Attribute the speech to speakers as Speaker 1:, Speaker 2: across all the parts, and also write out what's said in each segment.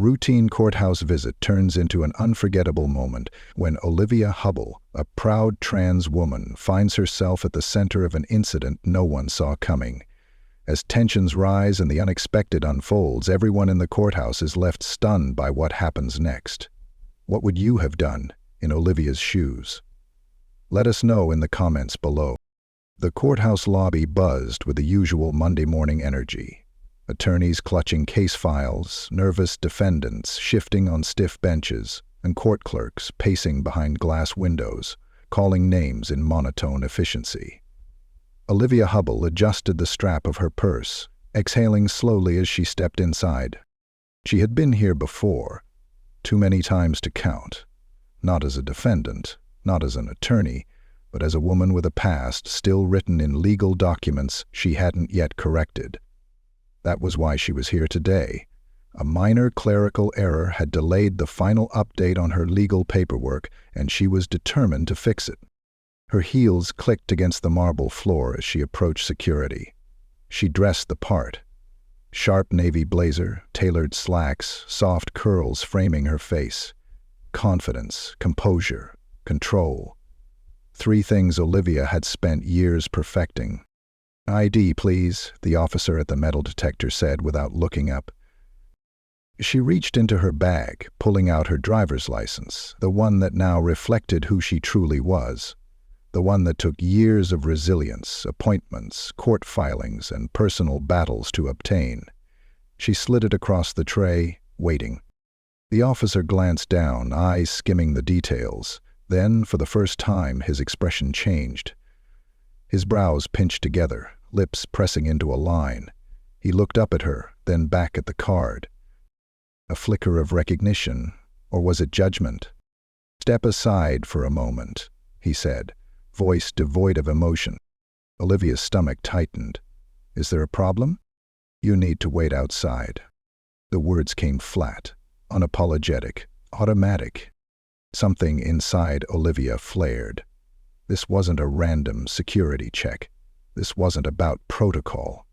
Speaker 1: routine courthouse visit turns into an unforgettable moment when Olivia Hubble, a proud trans woman, finds herself at the center of an incident no one saw coming. As tensions rise and the unexpected unfolds, everyone in the courthouse is left stunned by what happens next. What would you have done in Olivia's shoes? Let us know in the comments below. The courthouse lobby buzzed with the usual Monday morning energy. Attorneys clutching case files, nervous defendants shifting on stiff benches, and court clerks pacing behind glass windows, calling names in monotone efficiency. Olivia Hubble adjusted the strap of her purse, exhaling slowly as she stepped inside. She had been here before, too many times to count, not as a defendant, not as an attorney, but as a woman with a past still written in legal documents she hadn't yet corrected. That was why she was here today. A minor clerical error had delayed the final update on her legal paperwork, and she was determined to fix it. Her heels clicked against the marble floor as she approached security. She dressed the part. Sharp navy blazer, tailored slacks, soft curls framing her face. Confidence, composure, control. 3 things Olivia had spent years perfecting. "ID, please," the officer at the metal detector said without looking up. She reached into her bag, pulling out her driver's license, the one that now reflected who she truly was, the one that took years of resilience, appointments, court filings, and personal battles to obtain. She slid it across the tray, waiting. The officer glanced down, eyes skimming the details. Then, for the first time, his expression changed. His brows pinched together, lips pressing into a line. He looked up at her, then back at the card. A flicker of recognition, or was it judgment? "Step aside for a moment," he said, voice devoid of emotion. Olivia's stomach tightened. "Is there a problem?" "You need to wait outside." The words came flat, unapologetic, automatic. Something inside Olivia flared. This wasn't a random security check. This wasn't about protocol.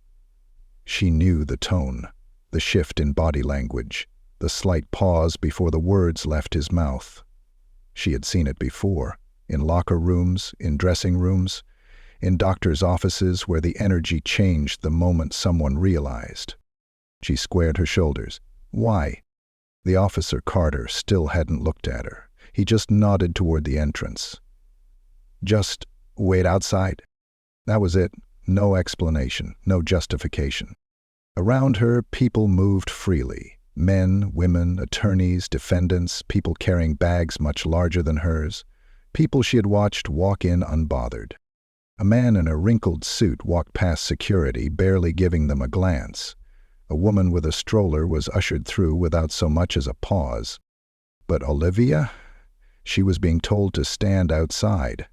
Speaker 1: She knew the tone, the shift in body language, the slight pause before the words left his mouth. She had seen it before, in locker rooms, in dressing rooms, in doctors' offices where the energy changed the moment someone realized. She squared her shoulders. "Why?" The officer, Carter, still hadn't looked at her. He just nodded toward the entrance. "Just wait outside." That was it. No explanation, no justification. Around her, people moved freely. Men, women, attorneys, defendants, people carrying bags much larger than hers. People she had watched walk in unbothered. A man in a wrinkled suit walked past security, barely giving them a glance. A woman with a stroller was ushered through without so much as a pause. But Olivia? She was being told to stand outside.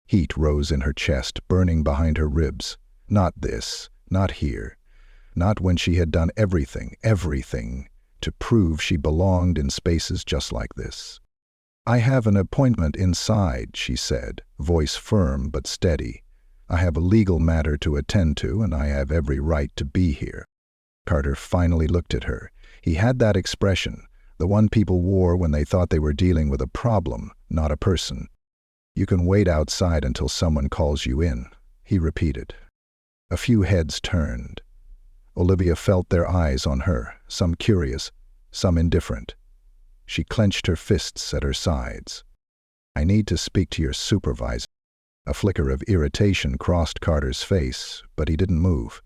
Speaker 1: Heat rose in her chest, burning behind her ribs. Not this, not here. Not when she had done everything, to prove she belonged in spaces just like this. "I have an appointment inside," she said, voice firm but steady. "I have a legal matter to attend to, and I have every right to be here." Carter finally looked at her. He had that expression, the one people wore when they thought they were dealing with a problem, not a person. "You can wait outside until someone calls you in," he repeated. A few heads turned. Olivia felt their eyes on her, some curious, some indifferent. She clenched her fists at her sides. "I need to speak to your supervisor." A flicker of irritation crossed Carter's face, but he didn't move.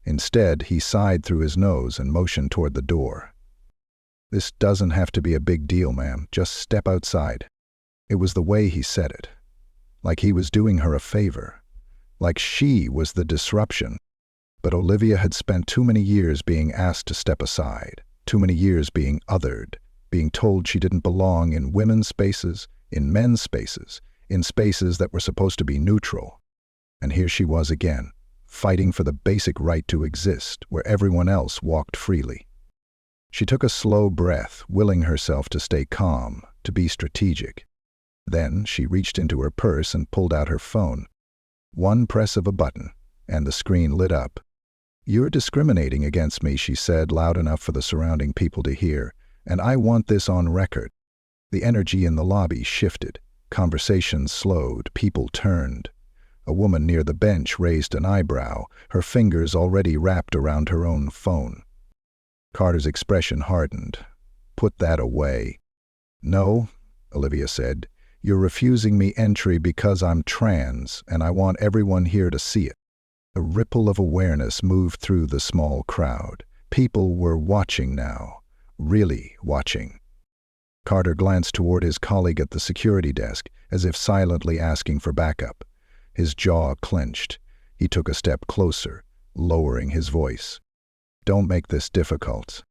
Speaker 1: Instead, he sighed through his nose and motioned toward the door. "This doesn't have to be a big deal, ma'am. Just step outside." It was the way he said it. Like he was doing her a favor. Like she was the disruption. But Olivia had spent too many years being asked to step aside, too many years being othered, being told she didn't belong in women's spaces, in men's spaces, in spaces that were supposed to be neutral. And here she was again, fighting for the basic right to exist where everyone else walked freely. She took a slow breath, willing herself to stay calm, to be strategic. Then she reached into her purse and pulled out her phone. One press of a button, and the screen lit up. "You're discriminating against me," she said, loud enough for the surrounding people to hear, "and I want this on record." The energy in the lobby shifted. Conversations slowed. People turned. A woman near the bench raised an eyebrow, her fingers already wrapped around her own phone. Carter's expression hardened. "Put that away." "No," Olivia said. "You're refusing me entry because I'm trans, and I want everyone here to see it." A ripple of awareness moved through the small crowd. People were watching now. Really watching. Carter glanced toward his colleague at the security desk, as if silently asking for backup. His jaw clenched. He took a step closer, lowering his voice. "Don't make this difficult."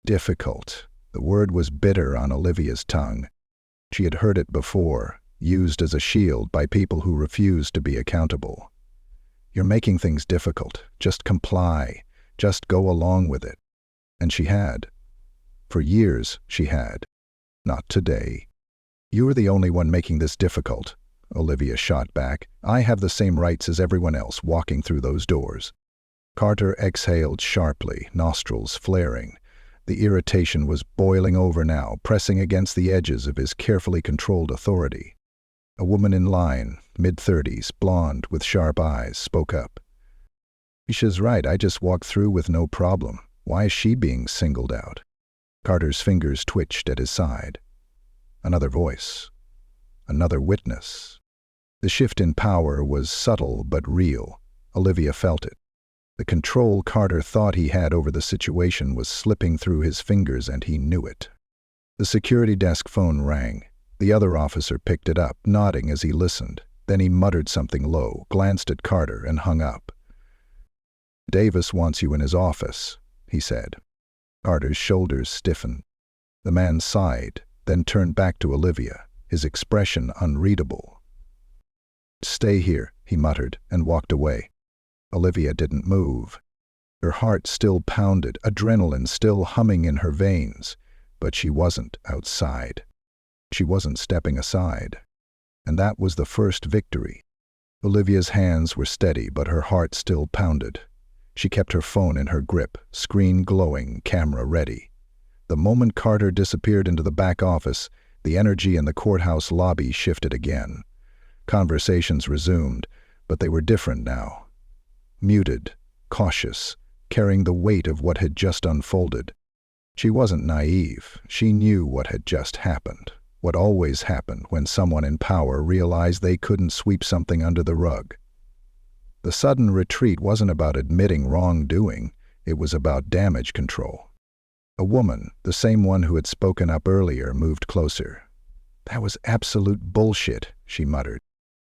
Speaker 1: Difficult. The word was bitter on Olivia's tongue. She had heard it before, used as a shield by people who refused to be accountable. "You're making things difficult. Just comply. Just go along with it." And she had. For years, she had. Not today. "You're the only one making this difficult," Olivia shot back. "I have the same rights as everyone else walking through those doors." Carter exhaled sharply, nostrils flaring. The irritation was boiling over now, pressing against the edges of his carefully controlled authority. A woman in line, mid-30s, blonde, with sharp eyes, spoke up. "Isha's right, I just walked through with no problem. Why is she being singled out?" Carter's fingers twitched at his side. Another voice. Another witness. The shift in power was subtle but real. Olivia felt it. The control Carter thought he had over the situation was slipping through his fingers, and he knew it. The security desk phone rang. The other officer picked it up, nodding as he listened. Then he muttered something low, glanced at Carter, and hung up. "Davis wants you in his office," he said. Carter's shoulders stiffened. The man sighed, then turned back to Olivia, his expression unreadable. "Stay here," he muttered, and walked away. Olivia didn't move. Her heart still pounded, adrenaline still humming in her veins, but she wasn't outside. She wasn't stepping aside. And that was the first victory. Olivia's hands were steady, but her heart still pounded. She kept her phone in her grip, screen glowing, camera ready. The moment Carter disappeared into the back office, the energy in the courthouse lobby shifted again. Conversations resumed, but they were different now. Muted, cautious, carrying the weight of what had just unfolded. She wasn't naive. She knew what had just happened. What always happened when someone in power realized they couldn't sweep something under the rug. The sudden retreat wasn't about admitting wrongdoing, it was about damage control. A woman, the same one who had spoken up earlier, moved closer. "That was absolute bullshit," she muttered.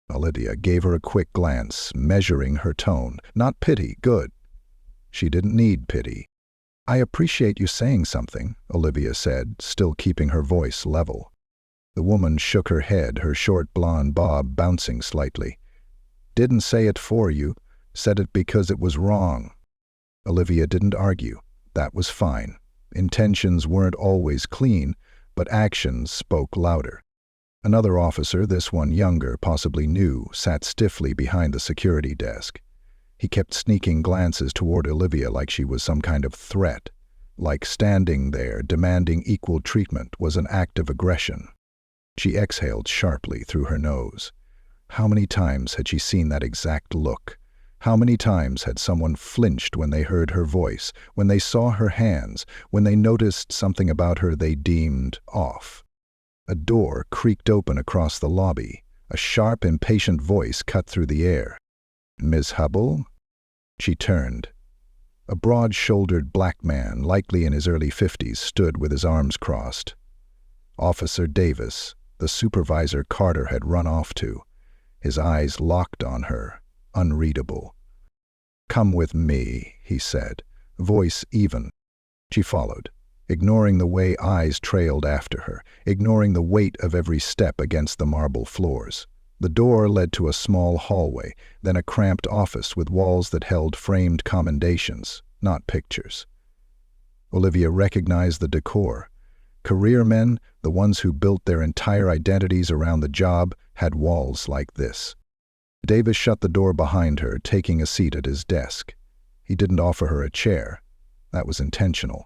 Speaker 1: Olivia gave her a quick glance, measuring her tone. Not pity, good. She didn't need pity. "I appreciate you saying something," Olivia said, still keeping her voice level. The woman shook her head, her short blonde bob bouncing slightly. "Didn't say it for you, said it because it was wrong." Olivia didn't argue. That was fine. Intentions weren't always clean, but actions spoke louder. Another officer, this one younger, possibly new, sat stiffly behind the security desk. He kept sneaking glances toward Olivia like she was some kind of threat, like standing there demanding equal treatment was an act of aggression. She exhaled sharply through her nose. How many times had she seen that exact look? How many times had someone flinched when they heard her voice, when they saw her hands, when they noticed something about her they deemed off? A door creaked open across the lobby. A sharp, impatient voice cut through the air. "Ms. Hubble?" She turned. A broad-shouldered black man, likely in his early 50s, stood with his arms crossed. Officer Davis, the supervisor Carter had run off to. His eyes locked on her, unreadable. "Come with me," he said, voice even. She followed, ignoring the way eyes trailed after her, ignoring the weight of every step against the marble floors. The door led to a small hallway, then a cramped office with walls that held framed commendations, not pictures. Olivia recognized the decor. Career men, the ones who built their entire identities around the job, had walls like this. Davis shut the door behind her, taking a seat at his desk. He didn't offer her a chair. That was intentional.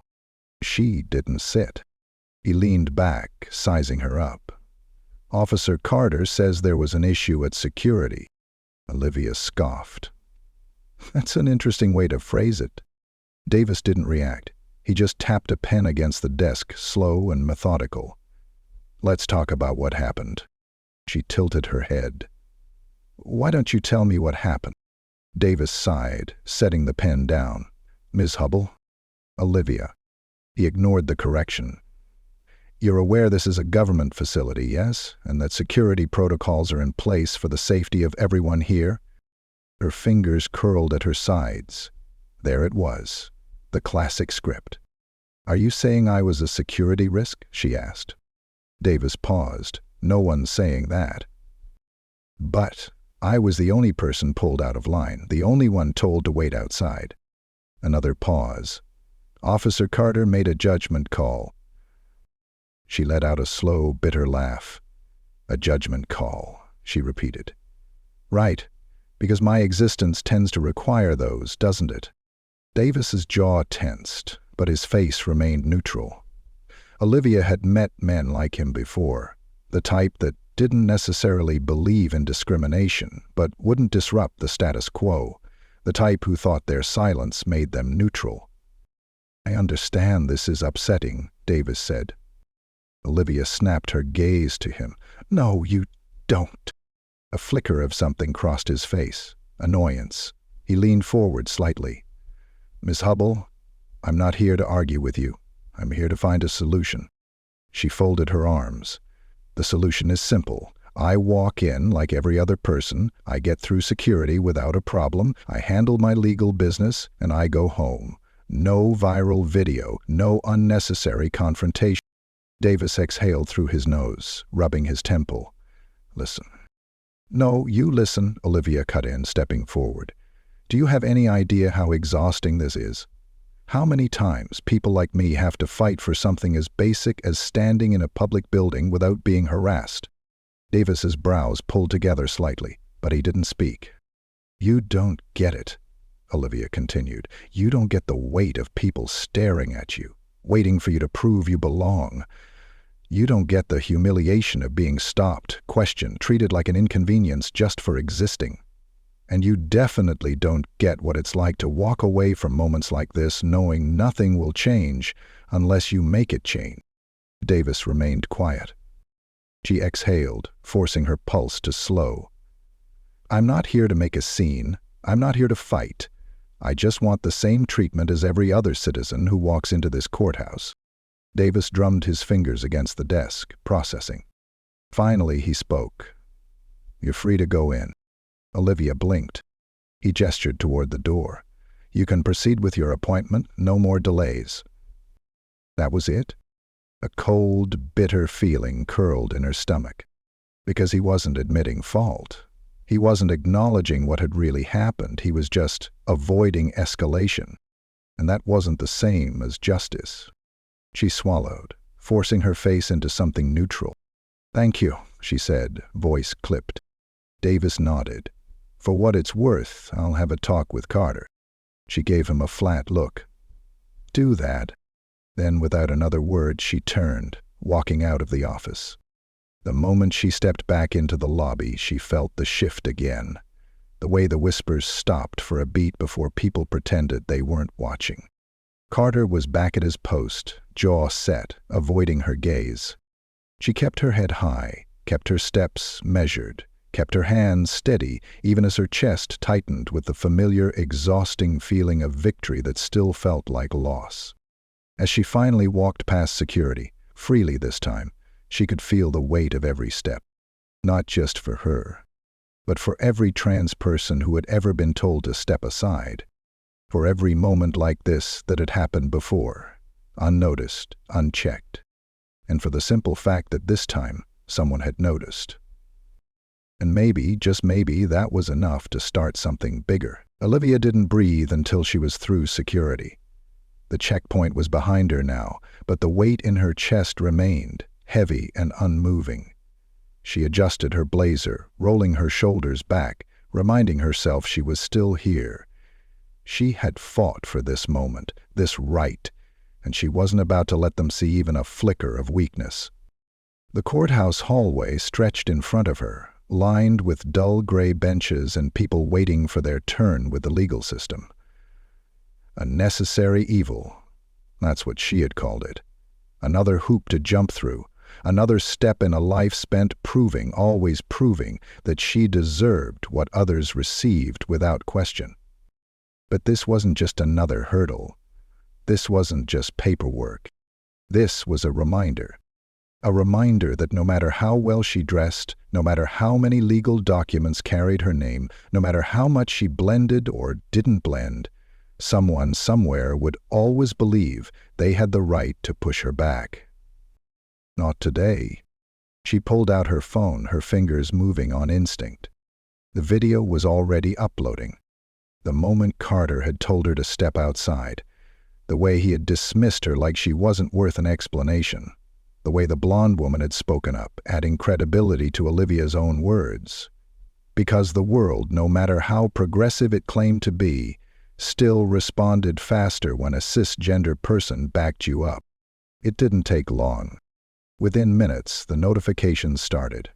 Speaker 1: She didn't sit. He leaned back, sizing her up. "Officer Carter says there was an issue at security." Olivia scoffed. "That's an interesting way to phrase it." Davis didn't react. He just tapped a pen against the desk, slow and methodical. "Let's talk about what happened." She tilted her head. "Why don't you tell me what happened?" Davis sighed, setting the pen down. "Ms. Hubble?" "Olivia." He ignored the correction. "You're aware this is a government facility, yes? And that security protocols are in place for the safety of everyone here?" Her fingers curled at her sides. There it was, the classic script. "Are you saying I was a security risk?" she asked. Davis paused. "No one's saying that." "But I was the only person pulled out of line, the only one told to wait outside." Another pause. "Officer Carter made a judgment call." She let out a slow, bitter laugh. "A judgment call," she repeated. "Right, because my existence tends to require those, doesn't it?" Davis's jaw tensed, but his face remained neutral. Olivia had met men like him before, the type that didn't necessarily believe in discrimination, but wouldn't disrupt the status quo, the type who thought their silence made them neutral. "I understand this is upsetting," Davis said. Olivia snapped her gaze to him. "No, you don't." A flicker of something crossed his face. Annoyance. He leaned forward slightly. "Miss Hubble, I'm not here to argue with you. I'm here to find a solution." She folded her arms. "The solution is simple. I walk in like every other person, I get through security without a problem, I handle my legal business, and I go home. No viral video, no unnecessary confrontation." Davis exhaled through his nose, rubbing his temple. "Listen." "No, you listen," Olivia cut in, stepping forward. "Do you have any idea how exhausting this is? How many times people like me have to fight for something as basic as standing in a public building without being harassed?" Davis's brows pulled together slightly, but he didn't speak. "You don't get it," Olivia continued. "You don't get the weight of people staring at you, waiting for you to prove you belong. You don't get the humiliation of being stopped, questioned, treated like an inconvenience just for existing. And you definitely don't get what it's like to walk away from moments like this knowing nothing will change unless you make it change." Davis remained quiet. She exhaled, forcing her pulse to slow. "I'm not here to make a scene. I'm not here to fight. I just want the same treatment as every other citizen who walks into this courthouse." Davis drummed his fingers against the desk, processing. Finally, he spoke. "You're free to go in." Olivia blinked. He gestured toward the door. "You can proceed with your appointment, no more delays." That was it? A cold, bitter feeling curled in her stomach. Because he wasn't admitting fault. He wasn't acknowledging what had really happened. He was just avoiding escalation. And that wasn't the same as justice. She swallowed, forcing her face into something neutral. "Thank you," she said, voice clipped. Davis nodded. "For what it's worth, I'll have a talk with Carter." She gave him a flat look. "Do that." Then, without another word, she turned, walking out of the office. The moment she stepped back into the lobby, she felt the shift again. The way the whispers stopped for a beat before people pretended they weren't watching. Carter was back at his post, jaw set, avoiding her gaze. She kept her head high, kept her steps measured, kept her hands steady even as her chest tightened with the familiar, exhausting feeling of victory that still felt like loss. As she finally walked past security, freely this time, she could feel the weight of every step. Not just for her, but for every trans person who had ever been told to step aside. For every moment like this that had happened before, unnoticed, unchecked. And for the simple fact that this time, someone had noticed. And maybe, just maybe, that was enough to start something bigger. Olivia didn't breathe until she was through security. The checkpoint was behind her now, but the weight in her chest remained, heavy and unmoving. She adjusted her blazer, rolling her shoulders back, reminding herself she was still here. She had fought for this moment, this right, and she wasn't about to let them see even a flicker of weakness. The courthouse hallway stretched in front of her, lined with dull gray benches and people waiting for their turn with the legal system. A necessary evil, that's what she had called it. Another hoop to jump through, another step in a life spent proving, always proving, that she deserved what others received without question. But this wasn't just another hurdle. This wasn't just paperwork. This was a reminder. A reminder that no matter how well she dressed, no matter how many legal documents carried her name, no matter how much she blended or didn't blend, someone somewhere would always believe they had the right to push her back. Not today. She pulled out her phone, her fingers moving on instinct. The video was already uploading. The moment Carter had told her to step outside, the way he had dismissed her like she wasn't worth an explanation, the way the blonde woman had spoken up, adding credibility to Olivia's own words. Because the world, no matter how progressive it claimed to be, still responded faster when a cisgender person backed you up. It didn't take long. Within minutes, the notifications started.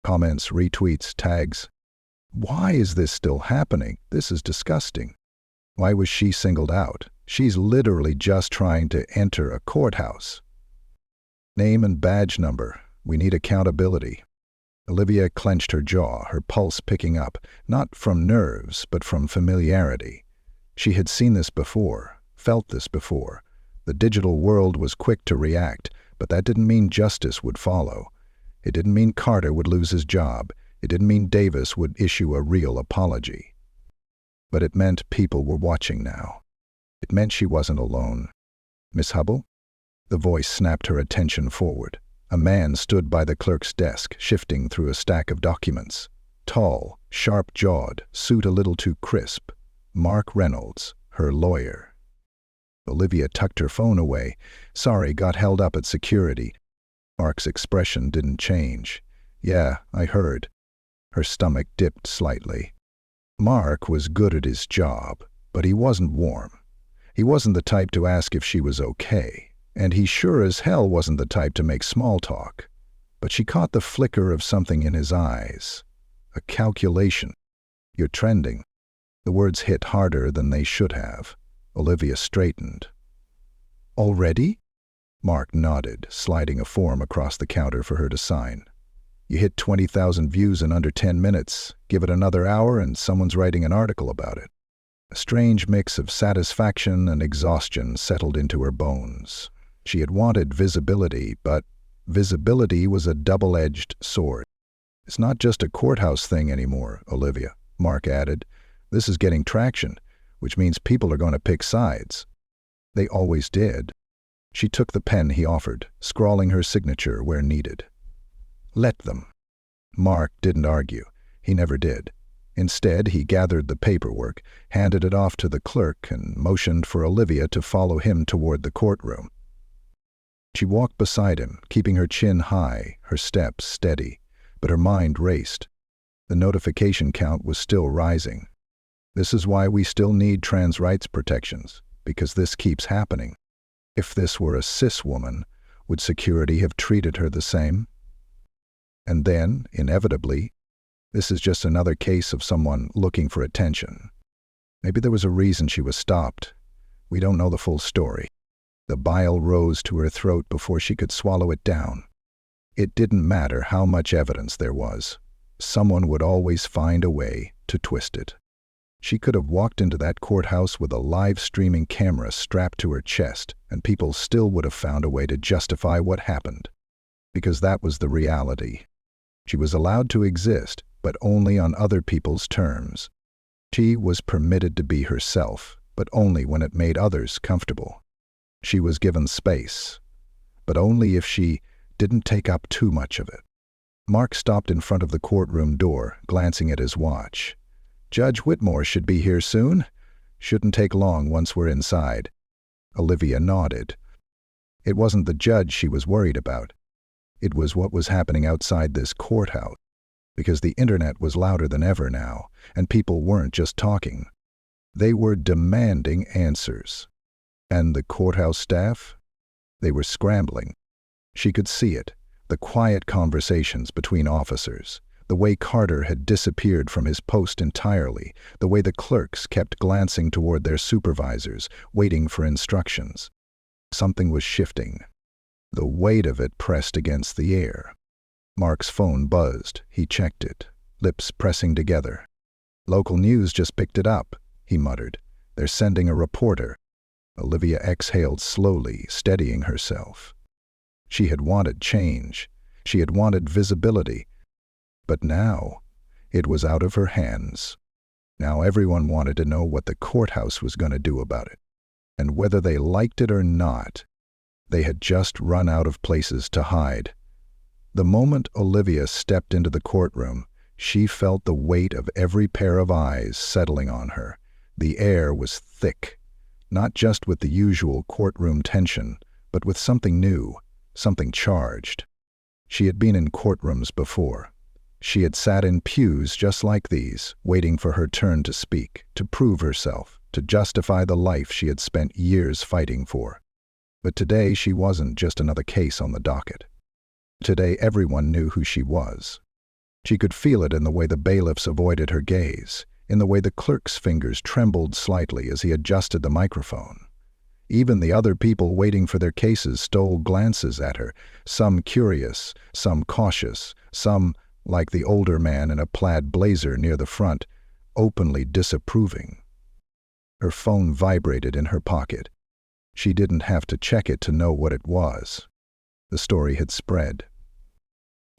Speaker 1: Comments, retweets, tags. Why is this still happening? This is disgusting. Why was she singled out? She's literally just trying to enter a courthouse. Name and badge number. We need accountability. Olivia clenched her jaw, her pulse picking up, not from nerves, but from familiarity. She had seen this before, felt this before. The digital world was quick to react, but that didn't mean justice would follow. It didn't mean Carter would lose his job. It didn't mean Davis would issue a real apology. But it meant people were watching now. It meant she wasn't alone. Miss Hubble? The voice snapped her attention forward. A man stood by the clerk's desk, shifting through a stack of documents. Tall, sharp-jawed, suit a little too crisp. Mark Reynolds, her lawyer. Olivia tucked her phone away. Sorry, got held up at security. Mark's expression didn't change. Yeah, I heard. Her stomach dipped slightly. Mark was good at his job, but he wasn't warm. He wasn't the type to ask if she was okay. And he sure as hell wasn't the type to make small talk. But she caught the flicker of something in his eyes. A calculation. You're trending. The words hit harder than they should have. Olivia straightened. Already? Mark nodded, sliding a form across the counter for her to sign. You hit 20,000 views in under 10 minutes. Give it another hour and someone's writing an article about it. A strange mix of satisfaction and exhaustion settled into her bones. She had wanted visibility, but visibility was a double-edged sword. It's not just a courthouse thing anymore, Olivia, Mark added. This is getting traction, which means people are going to pick sides. They always did. She took the pen he offered, scrawling her signature where needed. Let them. Mark didn't argue. He never did. Instead, he gathered the paperwork, handed it off to the clerk, and motioned for Olivia to follow him toward the courtroom. She walked beside him, keeping her chin high, her steps steady, but her mind raced. The notification count was still rising. This is why we still need trans rights protections, because this keeps happening. If this were a cis woman, would security have treated her the same? And then, inevitably, this is just another case of someone looking for attention. Maybe there was a reason she was stopped. We don't know the full story. The bile rose to her throat before she could swallow it down. It didn't matter how much evidence there was. Someone would always find a way to twist it. She could have walked into that courthouse with a live streaming camera strapped to her chest, and people still would have found a way to justify what happened. Because that was the reality. She was allowed to exist, but only on other people's terms. She was permitted to be herself, but only when it made others comfortable. She was given space, but only if she didn't take up too much of it. Mark stopped in front of the courtroom door, glancing at his watch. Judge Whitmore should be here soon. Shouldn't take long once we're inside. Olivia nodded. It wasn't the judge she was worried about. It was what was happening outside this courthouse, because the internet was louder than ever now, and people weren't just talking. They were demanding answers. And the courthouse staff? They were scrambling. She could see it, the quiet conversations between officers, the way Carter had disappeared from his post entirely, the way the clerks kept glancing toward their supervisors, waiting for instructions. Something was shifting. The weight of it pressed against the air. Mark's phone buzzed. He checked it, lips pressing together. "Local news just picked it up," he muttered. "They're sending a reporter." Olivia exhaled slowly, steadying herself. She had wanted change. She had wanted visibility. But now, it was out of her hands. Now everyone wanted to know what the courthouse was going to do about it. And whether they liked it or not, they had just run out of places to hide. The moment Olivia stepped into the courtroom, she felt the weight of every pair of eyes settling on her. The air was thick, not just with the usual courtroom tension, but with something new, something charged. She had been in courtrooms before. She had sat in pews just like these, waiting for her turn to speak, to prove herself, to justify the life she had spent years fighting for. But today she wasn't just another case on the docket. Today everyone knew who she was. She could feel it in the way the bailiffs avoided her gaze, in the way the clerk's fingers trembled slightly as he adjusted the microphone. Even the other people waiting for their cases stole glances at her, some curious, some cautious, some, like the older man in a plaid blazer near the front, openly disapproving. Her phone vibrated in her pocket. She didn't have to check it to know what it was. The story had spread.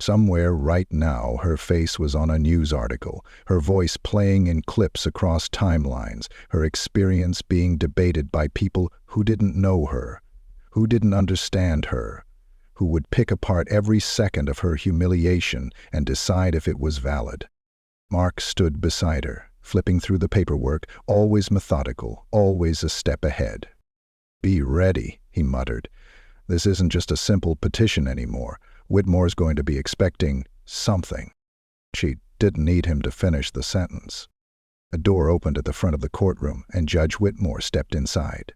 Speaker 1: Somewhere right now her face was on a news article, her voice playing in clips across timelines, her experience being debated by people who didn't know her, who didn't understand her, who would pick apart every second of her humiliation and decide if it was valid. Mark stood beside her, flipping through the paperwork, always methodical, always a step ahead. "Be ready," he muttered. "This isn't just a simple petition anymore. Whitmore's going to be expecting something." She didn't need him to finish the sentence. A door opened at the front of the courtroom, and Judge Whitmore stepped inside.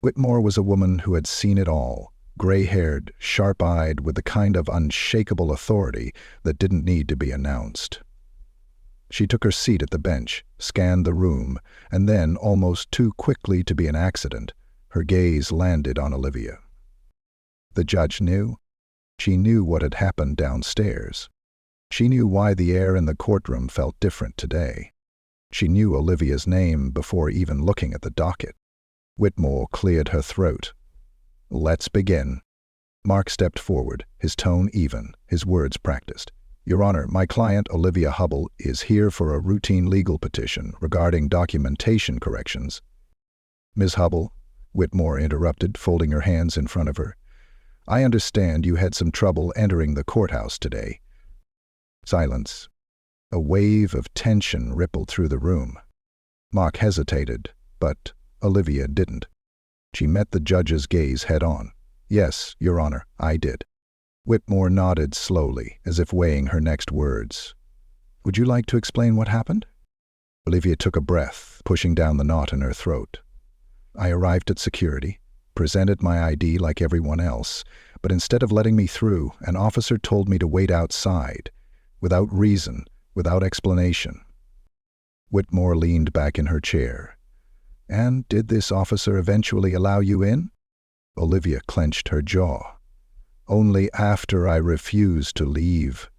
Speaker 1: Whitmore was a woman who had seen it all, gray-haired, sharp-eyed, with the kind of unshakable authority that didn't need to be announced. She took her seat at the bench, scanned the room, and then, almost too quickly to be an accident, her gaze landed on Olivia. The judge knew. She knew what had happened downstairs. She knew why the air in the courtroom felt different today. She knew Olivia's name before even looking at the docket. Whitmore cleared her throat. "Let's begin." Mark stepped forward, his tone even, his words practiced. "Your Honor, my client, Olivia Hubble, is here for a routine legal petition regarding documentation corrections." "Ms. Hubble," Whitmore interrupted, folding her hands in front of her, "I understand you had some trouble entering the courthouse today." Silence. A wave of tension rippled through the room. Mark hesitated, but Olivia didn't. She met the judge's gaze head-on. "Yes, Your Honor, I did." Whitmore nodded slowly, as if weighing her next words. "Would you like to explain what happened?" Olivia took a breath, pushing down the knot in her throat. "I arrived at security, presented my ID like everyone else, but instead of letting me through, an officer told me to wait outside, without reason, without explanation." Whitmore leaned back in her chair. "And did this officer eventually allow you in?" Olivia clenched her jaw. "Only after I refused to leave.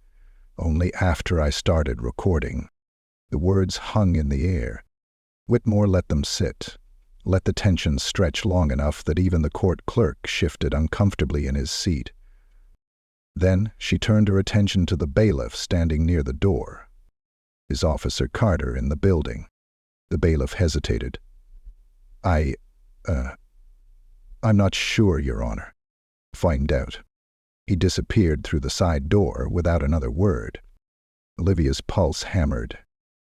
Speaker 1: Only after I started recording." The words hung in the air. Whitmore let them sit. Let the tension stretch long enough that even the court clerk shifted uncomfortably in his seat. Then she turned her attention to the bailiff standing near the door. Is Officer Carter in the building? The bailiff hesitated. I'm not sure, Your Honor." "Find out." He disappeared through the side door without another word. Olivia's pulse hammered.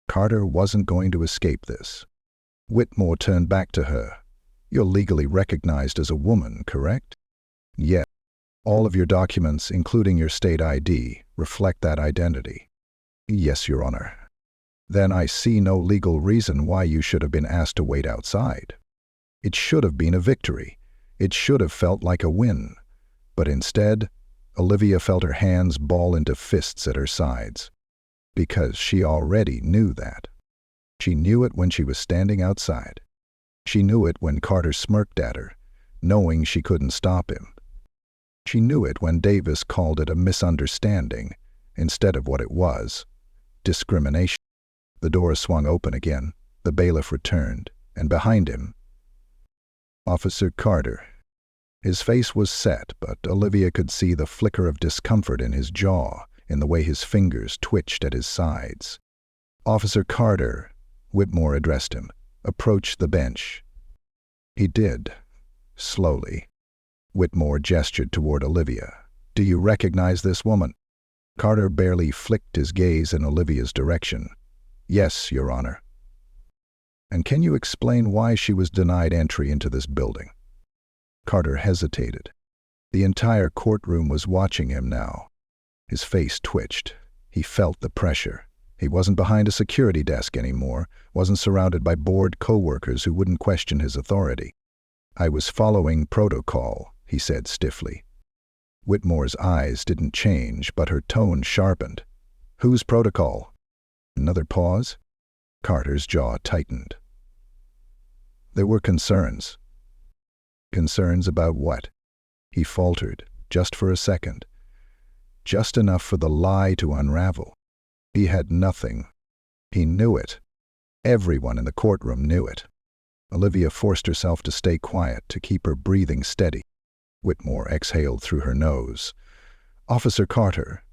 Speaker 1: Carter wasn't going to escape this. Whitmore turned back to her. "You're legally recognized as a woman, correct?" "Yes. All of your documents, including your state ID, reflect that identity." "Yes, Your Honor." Then I see no legal reason why you should have been asked to wait outside. It should have been a victory. It should have felt like a win. But instead, Olivia felt her hands ball into fists at her sides. Because she already knew that. She knew it when she was standing outside. She knew it when Carter smirked at her, knowing she couldn't stop him. She knew it when Davis called it a misunderstanding, instead of what it was, discrimination. The door swung open again, the bailiff returned, and behind him, Officer Carter. His face was set, but Olivia could see the flicker of discomfort in his jaw, in the way his fingers twitched at his sides. Officer Carter, Whitmore addressed him, approached the bench. He did, slowly. Whitmore gestured toward Olivia. Do you recognize this woman? Carter barely flicked his gaze in Olivia's direction. Yes, Your Honor. And can you explain why she was denied entry into this building? Carter hesitated. The entire courtroom was watching him now. His face twitched. He felt the pressure. He wasn't behind a security desk anymore, wasn't surrounded by bored co-workers who wouldn't question his authority. I was following protocol, he said stiffly. Whitmore's eyes didn't change, but her tone sharpened. Whose protocol? Another pause. Carter's jaw tightened. There were concerns. Concerns about what? He faltered, just for a second. Just enough for the lie to unravel. He had nothing. He knew it. Everyone in the courtroom knew it. Olivia forced herself to stay quiet, to keep her breathing steady. Whitmore exhaled through her nose. Officer Carter,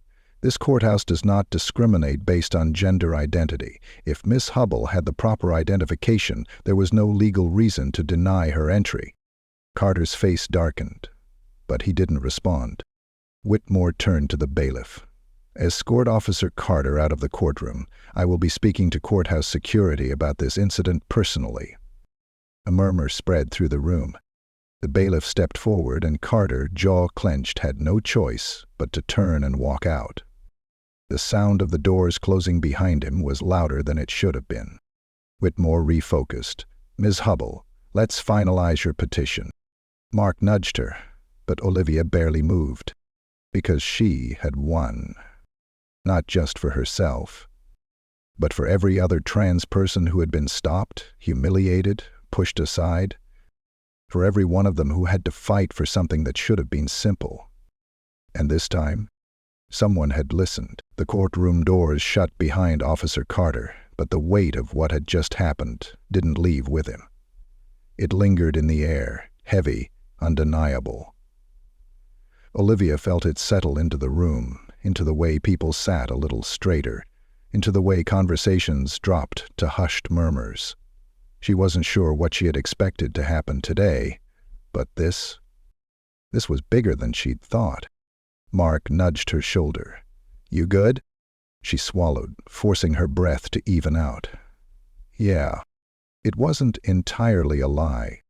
Speaker 1: this courthouse does not discriminate based on gender identity. If Miss Hubble had the proper identification, there was no legal reason to deny her entry. Carter's face darkened, but he didn't respond. Whitmore turned to the bailiff. Escort Officer Carter out of the courtroom. I will be speaking to courthouse security about this incident personally. A murmur spread through the room. The bailiff stepped forward, and Carter, jaw clenched, had no choice but to turn and walk out. The sound of the doors closing behind him was louder than it should have been. Whitmore refocused. Ms. Hubble, let's finalize your petition. Mark nudged her, but Olivia barely moved, because she had won. Not just for herself, but for every other trans person who had been stopped, humiliated, pushed aside. For every one of them who had to fight for something that should have been simple. And this time, someone had listened. The courtroom doors shut behind Officer Carter, but the weight of what had just happened didn't leave with him. It lingered in the air, heavy, undeniable. Olivia felt it settle into the room, into the way people sat a little straighter, into the way conversations dropped to hushed murmurs. She wasn't sure what she had expected to happen today, but this was bigger than she'd thought. Mark nudged her shoulder. You good? She swallowed, forcing her breath to even out. Yeah. It wasn't entirely a lie.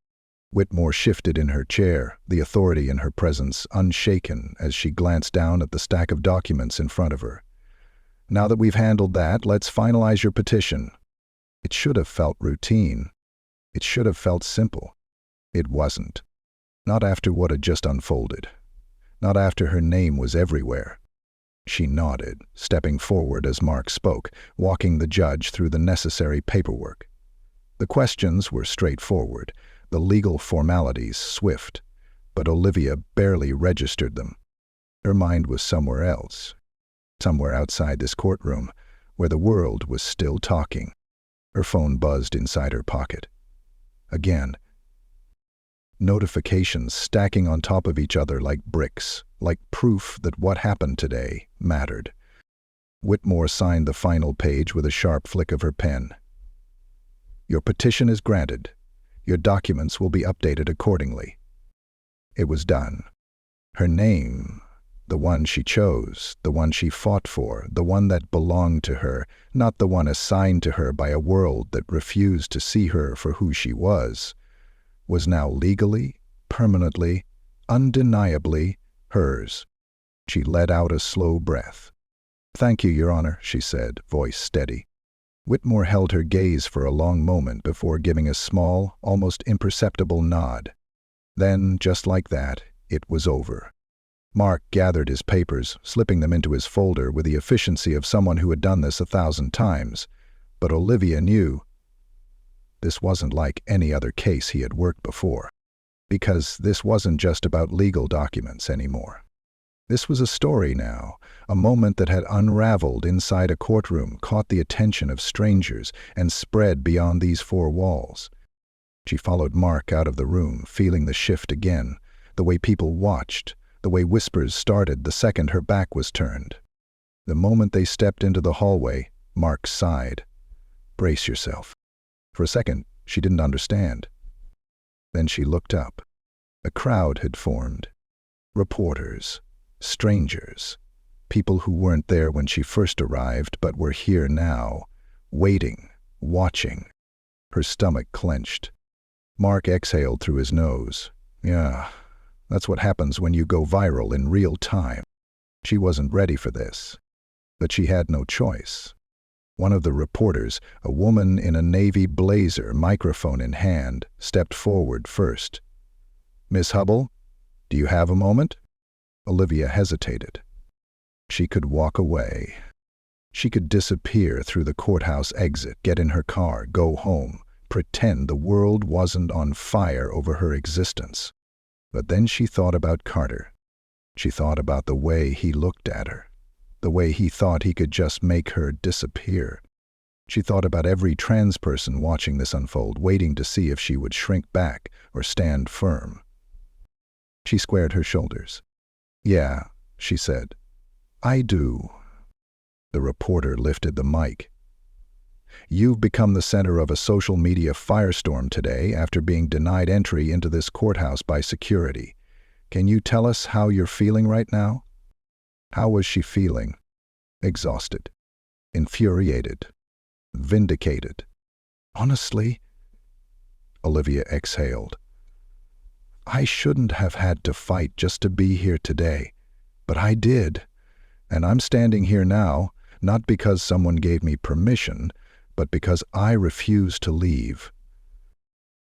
Speaker 1: Whitmore shifted in her chair, the authority in her presence unshaken as she glanced down at the stack of documents in front of her. Now that we've handled that, let's finalize your petition. It should have felt routine. It should have felt simple. It wasn't. Not after what had just unfolded. Not after her name was everywhere. She nodded, stepping forward as Mark spoke, walking the judge through the necessary paperwork. The questions were straightforward, the legal formalities swift, but Olivia barely registered them. Her mind was somewhere else, somewhere outside this courtroom, where the world was still talking. Her phone buzzed inside her pocket. Again. Notifications stacking on top of each other like bricks, like proof that what happened today mattered. Whitmore signed the final page with a sharp flick of her pen. Your petition is granted. Your documents will be updated accordingly. It was done. Her name, the one she chose, the one she fought for, the one that belonged to her, not the one assigned to her by a world that refused to see her for who she was now legally, permanently, undeniably hers. She let out a slow breath. Thank you, Your Honor, she said, voice steady. Whitmore held her gaze for a long moment before giving a small, almost imperceptible nod. Then, just like that, it was over. Mark gathered his papers, slipping them into his folder with the efficiency of someone who had done this 1,000 times. But Olivia knew this wasn't like any other case he had worked before, because this wasn't just about legal documents anymore. This was a story now, a moment that had unraveled inside a courtroom, caught the attention of strangers, and spread beyond these four walls. She followed Mark out of the room, feeling the shift again, the way people watched, the way whispers started the second her back was turned. The moment they stepped into the hallway, Mark sighed. "Brace yourself." For a second, she didn't understand. Then she looked up. A crowd had formed. Reporters, strangers, people who weren't there when she first arrived but were here now, waiting, watching. Her stomach clenched. Mark exhaled through his nose. Yeah, that's what happens when you go viral in real time. She wasn't ready for this. But she had no choice. One of the reporters, a woman in a navy blazer, microphone in hand, stepped forward first. "Miss Hubble, do you have a moment?" Olivia hesitated. She could walk away. She could disappear through the courthouse exit, get in her car, go home, pretend the world wasn't on fire over her existence. But then she thought about Carter. She thought about the way he looked at her, the way he thought he could just make her disappear. She thought about every trans person watching this unfold, waiting to see if she would shrink back or stand firm. She squared her shoulders. "Yeah," she said. "I do." The reporter lifted the mic. "You've become the center of a social media firestorm today after being denied entry into this courthouse by security. Can you tell us how you're feeling right now?" How was she feeling? Exhausted, infuriated, vindicated. "Honestly," Olivia exhaled, "I shouldn't have had to fight just to be here today, but I did. And I'm standing here now, not because someone gave me permission, but because I refuse to leave."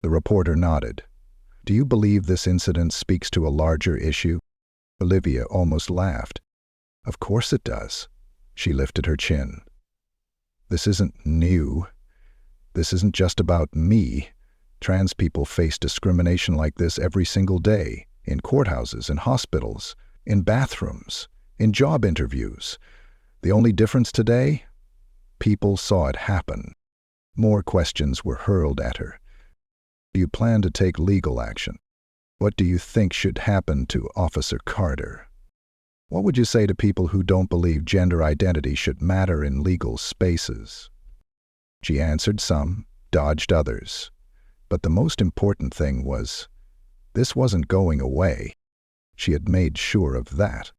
Speaker 1: The reporter nodded. "Do you believe this incident speaks to a larger issue?" Olivia almost laughed. "Of course it does." She lifted her chin. "This isn't new. This isn't just about me. Trans people face discrimination like this every single day, in courthouses, in hospitals, in bathrooms, in job interviews. The only difference today? People saw it happen. More questions were hurled at her. Do you plan to take legal action? What do you think should happen to Officer Carter? What would you say to people who don't believe gender identity should matter in legal spaces? She answered some, dodged others. But the most important thing was, this wasn't going away. She had made sure of that.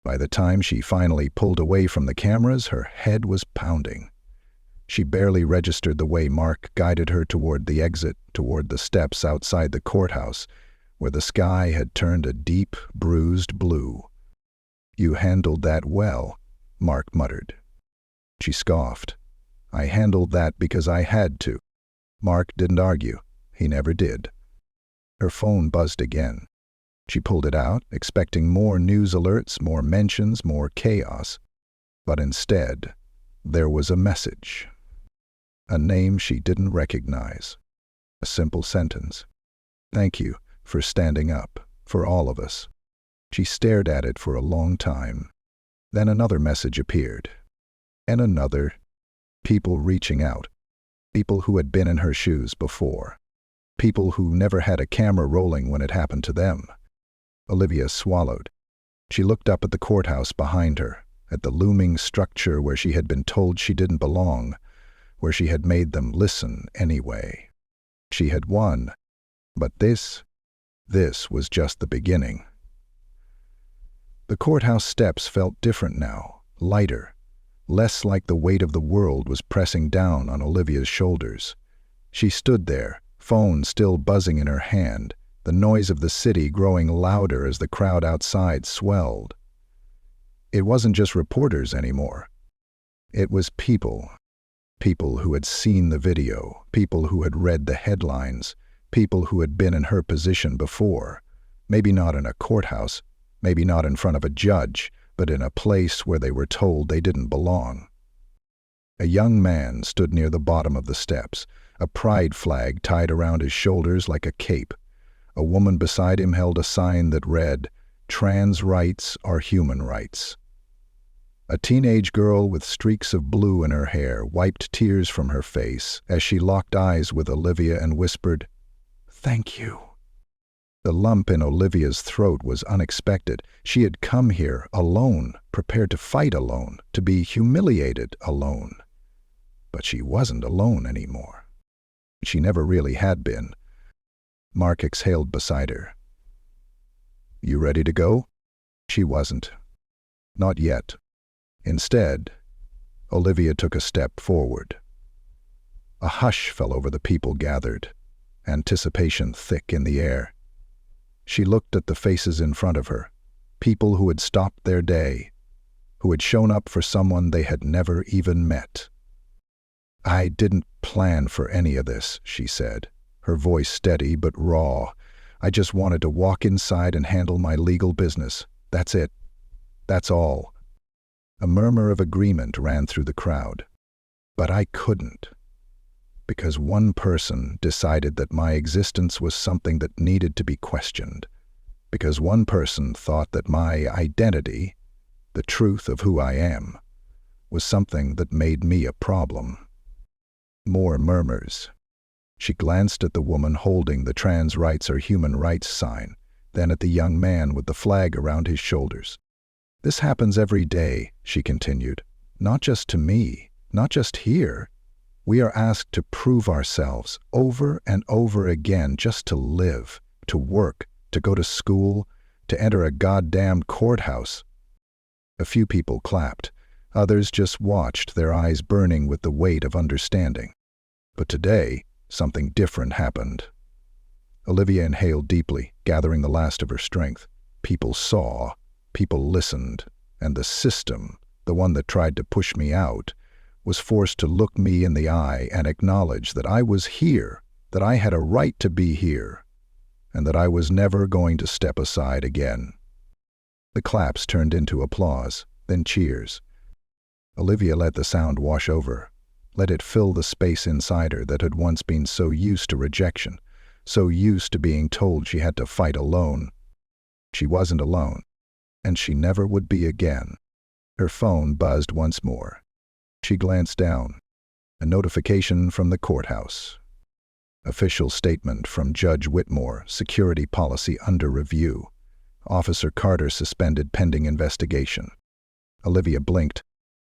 Speaker 1: By the time she finally pulled away from the cameras, her head was pounding. She barely registered the way Mark guided her toward the exit, toward the steps outside the courthouse, where the sky had turned a deep, bruised blue. "You handled that well," Mark muttered. She scoffed. "I handled that because I had to." Mark didn't argue. He never did. Her phone buzzed again. She pulled it out, expecting more news alerts, more mentions, more chaos. But instead, there was a message. A name she didn't recognize. A simple sentence. "Thank you for standing up, for all of us." She stared at it for a long time. Then another message appeared. And another. People reaching out. People who had been in her shoes before. People who never had a camera rolling when it happened to them. Olivia swallowed. She looked up at the courthouse behind her, at the looming structure where she had been told she didn't belong, where she had made them listen anyway. She had won. But this was just the beginning. The courthouse steps felt different now, lighter, less like the weight of the world was pressing down on Olivia's shoulders. She stood there, phone still buzzing in her hand, the noise of the city growing louder as the crowd outside swelled. It wasn't just reporters anymore. It was people. People who had seen the video, people who had read the headlines, people who had been in her position before. Maybe not in a courthouse, maybe not in front of a judge, but in a place where they were told they didn't belong. A young man stood near the bottom of the steps, a pride flag tied around his shoulders like a cape. A woman beside him held a sign that read, "Trans rights are human rights." A teenage girl with streaks of blue in her hair wiped tears from her face as she locked eyes with Olivia and whispered, "Thank you." The lump in Olivia's throat was unexpected. She had come here alone, prepared to fight alone, to be humiliated alone. But she wasn't alone anymore. She never really had been. Mark exhaled beside her. "You ready to go?" She wasn't. Not yet. Instead, Olivia took a step forward. A hush fell over the people gathered, anticipation thick in the air. She looked at the faces in front of her, people who had stopped their day, who had shown up for someone they had never even met. "I didn't plan for any of this," she said, her voice steady but raw. "I just wanted to walk inside and handle my legal business. That's it. That's all." A murmur of agreement ran through the crowd. But I couldn't. Because one person decided that my existence was something that needed to be questioned. Because one person thought that my identity, the truth of who I am, was something that made me a problem. More murmurs. She glanced at the woman holding the trans rights are human rights sign, then at the young man with the flag around his shoulders. "This happens every day," she continued. "Not just to me, not just here. We are asked to prove ourselves over and over again just to live, to work, to go to school, to enter a goddamn courthouse." A few people clapped. Others just watched, their eyes burning with the weight of understanding. But today, something different happened. Olivia inhaled deeply, gathering the last of her strength. People saw, people listened, and the system, the one that tried to push me out, was forced to look me in the eye and acknowledge that I was here, that I had a right to be here, and that I was never going to step aside again. The claps turned into applause, then cheers. Olivia let the sound wash over, let it fill the space inside her that had once been so used to rejection, so used to being told she had to fight alone. She wasn't alone, and she never would be again. Her phone buzzed once more. She glanced down. A notification from the courthouse. Official statement from Judge Whitmore, security policy under review. Officer Carter suspended pending investigation. Olivia blinked.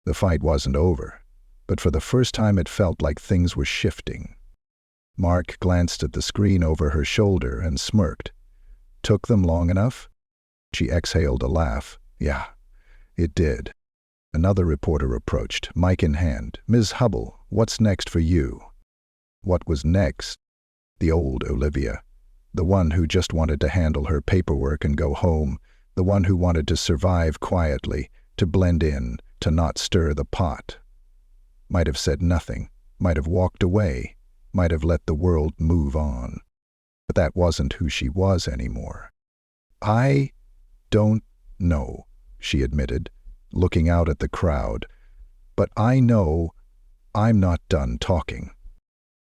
Speaker 1: The fight wasn't over, but for the first time it felt like things were shifting. Mark glanced at the screen over her shoulder and smirked. "Took them long enough?" She exhaled a laugh. "Yeah, it did." Another reporter approached, mic in hand. "Ms. Hubble, what's next for you?" What was next? The old Olivia. The one who just wanted to handle her paperwork and go home. The one who wanted to survive quietly, to blend in, to not stir the pot. Might have said nothing, might have walked away, might have let the world move on. But that wasn't who she was anymore. "I don't know," she admitted, looking out at the crowd. "But I know I'm not done talking."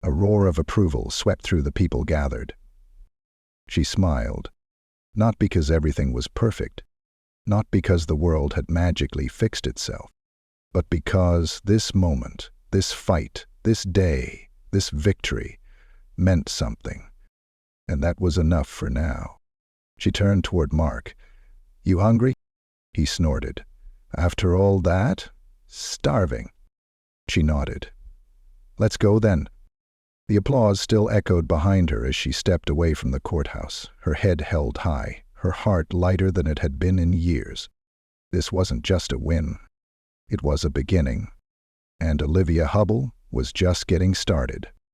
Speaker 1: A roar of approval swept through the people gathered. She smiled, not because everything was perfect, not because the world had magically fixed itself, but because this moment, this fight, this day, this victory meant something. And that was enough for now. She turned toward Mark. "You hungry?" He snorted. "After all that? Starving." She nodded. "Let's go then." The applause still echoed behind her as she stepped away from the courthouse, her head held high, her heart lighter than it had been in years. This wasn't just a win. It was a beginning. And Olivia Hubble was just getting started.